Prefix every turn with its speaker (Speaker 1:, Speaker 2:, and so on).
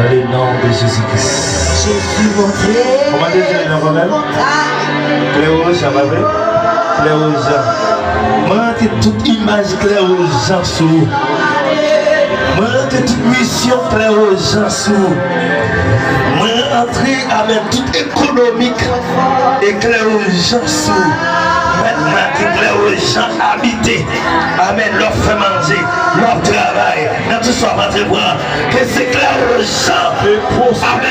Speaker 1: Dans le nom de Jésus-Christ.
Speaker 2: Jésus mon Dieu.
Speaker 1: Comment dire le problème? Cléoja, ma vraie? Cléoja. Moi, toute image Cléoja sous. Moi, toute mission Cléoja sous. Moi, entrer avec toute économique et Cléoja sous. Maintenant, déclare aux gens habités. Amen. Leur fait manger, leur travail. Dans tout ça, votre bras. Que c'est clair aux gens. À